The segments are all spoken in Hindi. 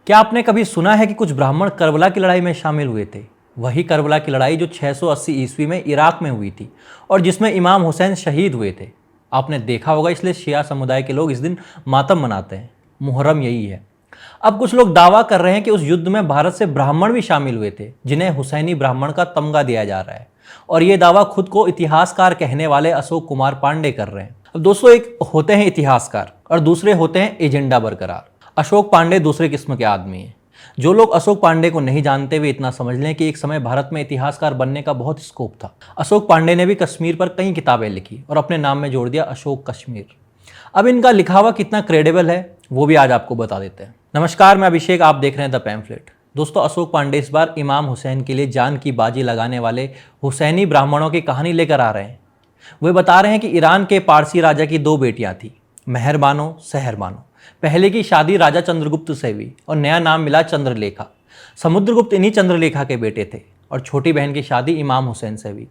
क्या आपने कभी सुना है कि कुछ ब्राह्मण करबला की लड़ाई में शामिल हुए थे? वही करबला की लड़ाई जो 680 ईस्वी में इराक में हुई थी और जिसमें इमाम हुसैन शहीद हुए थे। आपने देखा होगा, इसलिए शिया समुदाय के लोग इस दिन मातम मनाते हैं। मुहर्रम यही है। अब कुछ लोग दावा कर रहे हैं कि उस युद्ध में भारत से ब्राह्मण भी शामिल हुए थे, जिन्हें हुसैनी ब्राह्मण का तमगा दिया जा रहा है। और ये दावा खुद को इतिहासकार कहने वाले अशोक कुमार पांडे कर रहे हैं। अब दोस्तों, एक होते हैं इतिहासकार और दूसरे होते हैं एजेंडा बरकरार। अशोक पांडे दूसरे किस्म के आदमी हैं। जो लोग अशोक पांडे को नहीं जानते वे इतना समझ लें कि एक समय भारत में इतिहासकार बनने का बहुत स्कोप था। अशोक पांडे ने भी कश्मीर पर कई किताबें लिखी और अपने नाम में जोड़ दिया अशोक कश्मीर। अब इनका लिखा हुआ कितना क्रेडिबल है वो भी आज आपको बता देते हैं। नमस्कार, मैं अभिषेक, आप देख रहे हैं द पैम्फलेट। दोस्तों, अशोक पांडे इस बार इमाम हुसैन के लिए जान की बाजी लगाने वाले हुसैनी ब्राह्मणों की कहानी लेकर आ रहे हैं। वे बता रहे हैं कि ईरान के पारसी राजा की दो बेटियां थीं, मेहरबानो सहरबानो। पहले की शादी राजा चंद्रगुप्त से हुई और नया नाम मिला चंद्रलेखा। समुद्रगुप्त इन्हीं चंद्रलेखा के बेटे थे और छोटी बहन की शादी इमाम हुसैन से हुई।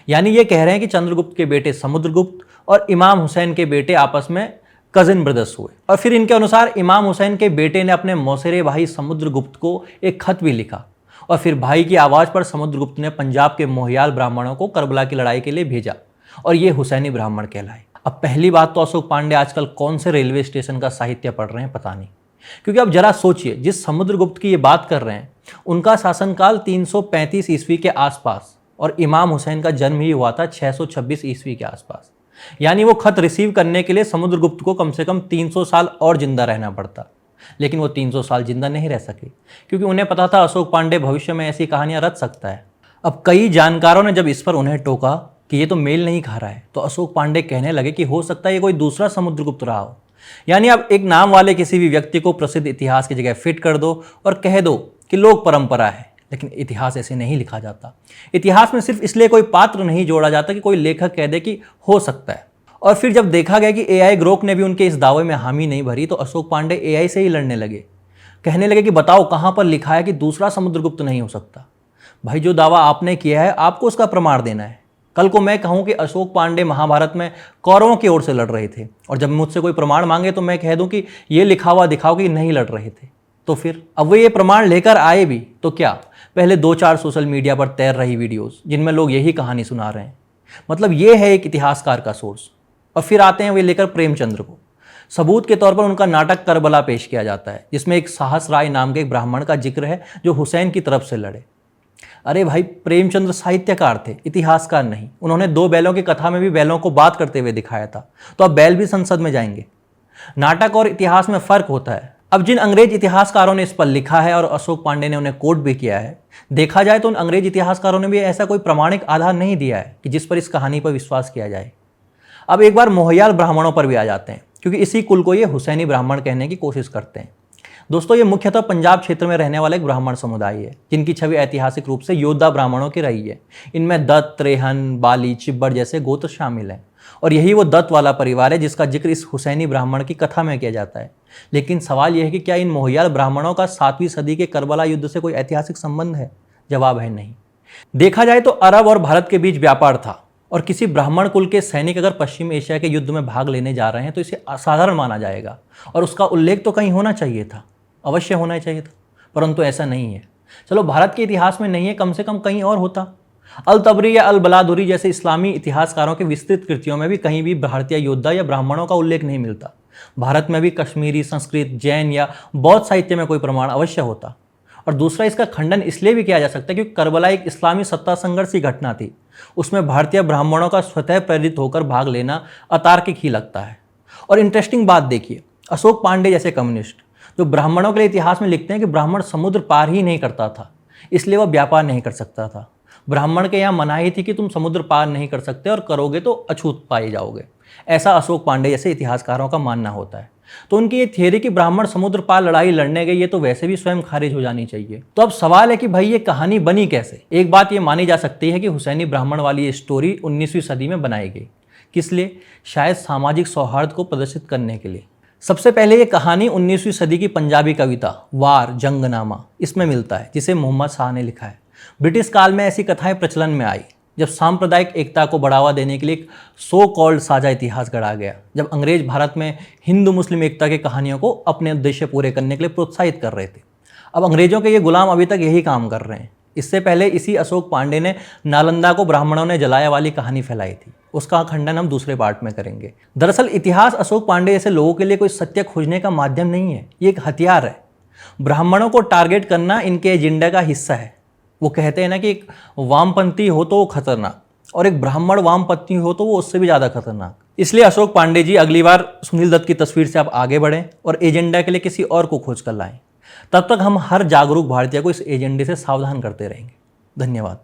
यानी ये कह रहे हैं कि चंद्रगुप्त के बेटे समुद्रगुप्त और इमाम हुसैन के बेटे आपस में कजिन ब्रदर्स हुए। और फिर इनके अनुसार इमाम हुसैन के बेटे ने अपने मौसेरे भाई समुद्रगुप्त को एक खत भी लिखा और फिर भाई की आवाज़ पर समुद्रगुप्त ने पंजाब के मोहियाल ब्राह्मणों को करबला की लड़ाई के लिए भेजा और ये हुसैनी ब्राह्मण कहलाए। अब पहली बात तो अशोक पांडे आजकल कौन से रेलवे स्टेशन का साहित्य पढ़ रहे हैं पता नहीं, क्योंकि अब जरा सोचिए, जिस समुद्रगुप्त की ये बात कर रहे हैं उनका शासनकाल 335 ईस्वी के आसपास और इमाम हुसैन का जन्म ही हुआ था 626 ईस्वी के आसपास। यानी वो खत रिसीव करने के लिए समुद्रगुप्त को कम से कम 300 साल और जिंदा रहना पड़ता। लेकिन वो 300 साल जिंदा नहीं रह सके, क्योंकि उन्हें पता था अशोक पांडे भविष्य में ऐसी कहानियां रच सकता है। अब कई जानकारों ने जब इस पर उन्हें टोका कि ये तो मेल नहीं खा रहा है, तो अशोक पांडे कहने लगे कि हो सकता है ये कोई दूसरा समुद्रगुप्त रहा हो। यानी अब एक नाम वाले किसी भी व्यक्ति को प्रसिद्ध इतिहास की जगह फिट कर दो और कह दो कि लोक परंपरा है। लेकिन इतिहास ऐसे नहीं लिखा जाता। इतिहास में सिर्फ इसलिए कोई पात्र नहीं जोड़ा जाता कि कोई लेखक कह दे कि हो सकता है। और फिर जब देखा गया कि एआई ग्रोक ने भी उनके इस दावे में हामी नहीं भरी, तो अशोक पांडे एआई से ही लड़ने लगे। कहने लगे कि बताओ कहां पर लिखा है कि दूसरा समुद्रगुप्त नहीं हो सकता। भाई, जो दावा आपने किया है आपको उसका प्रमाण देना है। कल को मैं कहूं कि अशोक पांडे महाभारत में कौरवों की ओर से लड़ रहे थे और जब मुझसे कोई प्रमाण मांगे तो मैं कह दूं कि ये लिखा हुआ दिखाओ कि नहीं लड़ रहे थे, तो फिर अब वो ये प्रमाण लेकर आए भी तो क्या? पहले 2-4 सोशल मीडिया पर तैर रही वीडियोस जिनमें लोग यही कहानी सुना रहे हैं, मतलब ये है एक इतिहासकार का सोर्स। और फिर आते हैं वे लेकर प्रेमचंद्र को। सबूत के तौर पर उनका नाटक करबला पेश किया जाता है, जिसमें एक साहस राय नाम के एक ब्राह्मण का जिक्र है जो हुसैन की तरफ से लड़े। अरे भाई, प्रेमचंद्र साहित्यकार थे, इतिहासकार नहीं। उन्होंने 2 बैलों की कथा में भी बैलों को बात करते हुए दिखाया था, तो अब बैल भी संसद में जाएंगे। नाटक और इतिहास में फर्क होता है। अब जिन अंग्रेज इतिहासकारों ने इस पर लिखा है और अशोक पांडे ने उन्हें कोट भी किया है, देखा जाए तो उन अंग्रेज इतिहासकारों ने भी ऐसा कोई प्रमाणिक आधार नहीं दिया है कि जिस पर इस कहानी पर विश्वास किया जाए। अब एक बार मोहियाल ब्राह्मणों पर भी आ जाते हैं, क्योंकि इसी कुल को ये हुसैनी ब्राह्मण कहने की कोशिश करते हैं। दोस्तों, ये मुख्यतः पंजाब क्षेत्र में रहने वाला एक ब्राह्मण समुदाय है, जिनकी छवि ऐतिहासिक रूप से योद्धा ब्राह्मणों की रही है। इनमें दत्त, त्रेहन, बाली, चिब्बर जैसे गोत्र शामिल हैं और यही वो दत्त वाला परिवार है जिसका जिक्र इस हुसैनी ब्राह्मण की कथा में किया जाता है। लेकिन सवाल यह है कि क्या इन मोहियाल ब्राह्मणों का 7वीं सदी के करबला युद्ध से कोई ऐतिहासिक संबंध है? जवाब है नहीं। देखा जाए तो अरब और भारत के बीच व्यापार था और किसी ब्राह्मण कुल के सैनिक अगर पश्चिम एशिया के युद्ध में भाग लेने जा रहे हैं तो इसे असाधारण माना जाएगा और उसका उल्लेख तो कहीं होना चाहिए था, अवश्य होना चाहिए था, परंतु ऐसा नहीं है। चलो, भारत के इतिहास में नहीं है, कम से कम कहीं और होता। अल तबरी या अल बलादुरी जैसे इस्लामी इतिहासकारों के विस्तृत कृतियों में भी कहीं भी भारतीय योद्धा या ब्राह्मणों का उल्लेख नहीं मिलता। भारत में भी कश्मीरी, संस्कृत, जैन या बौद्ध साहित्य में कोई प्रमाण अवश्य होता। और दूसरा, इसका खंडन इसलिए भी किया जा सकता है क्योंकि करबला एक इस्लामी सत्ता संघर्ष की घटना थी। उसमें भारतीय ब्राह्मणों का स्वतः प्रेरित होकर भाग लेना अतार्किक ही लगता है। और इंटरेस्टिंग बात देखिए, अशोक पांडे जैसे कम्युनिस्ट जो ब्राह्मणों के लिए इतिहास में लिखते हैं कि ब्राह्मण समुद्र पार ही नहीं करता था, इसलिए वह व्यापार नहीं कर सकता था। ब्राह्मण के यहाँ मनाही थी कि तुम समुद्र पार नहीं कर सकते और करोगे तो अछूत पाए जाओगे, ऐसा अशोक पांडे जैसे इतिहासकारों का मानना होता है। तो उनकी ये थियरी कि ब्राह्मण समुद्र पार लड़ाई लड़ने गए, ये तो वैसे भी स्वयं खारिज हो जानी चाहिए। तो अब सवाल है कि भाई ये कहानी बनी कैसे? एक बात ये मानी जा सकती है कि हुसैनी ब्राह्मण वाली ये स्टोरी 19वीं सदी में बनाई गई। किस लिए? शायद सामाजिक सौहार्द को प्रदर्शित करने के लिए। सबसे पहले ये कहानी 19वीं सदी की पंजाबी कविता वार जंगनामा इसमें मिलता है, जिसे मोहम्मद शाह ने लिखा है। ब्रिटिश काल में ऐसी कथाएं प्रचलन में आई जब सांप्रदायिक एकता को बढ़ावा देने के लिए एक सो कॉल्ड साझा इतिहास गढ़ा गया, जब अंग्रेज भारत में हिंदू मुस्लिम एकता की कहानियों को अपने उद्देश्य पूरे करने के लिए प्रोत्साहित कर रहे थे। अब अंग्रेजों के ये गुलाम अभी तक यही काम कर रहे हैं। इससे पहले इसी अशोक पांडे ने नालंदा को ब्राह्मणों ने जलाया वाली कहानी फैलाई थी। उसका खंडन हम दूसरे पार्ट में करेंगे। दरअसल इतिहास अशोक पांडे जैसे लोगों के लिए कोई सत्य खोजने का माध्यम नहीं है, ये एक हथियार है। ब्राह्मणों को टारगेट करना इनके एजेंडा का हिस्सा है। वो कहते हैं ना कि एक वामपंथी हो तो वो खतरनाक, और एक ब्राह्मण वामपंथी हो तो वो उससे भी ज़्यादा खतरनाक। इसलिए अशोक पांडे जी, अगली बार सुनील दत्त की तस्वीर से आप आगे बढ़ें और एजेंडा के लिए किसी और को खोज कर लाएं। तब तक हम हर जागरूक भारतीय को इस एजेंडे से सावधान करते रहेंगे। धन्यवाद।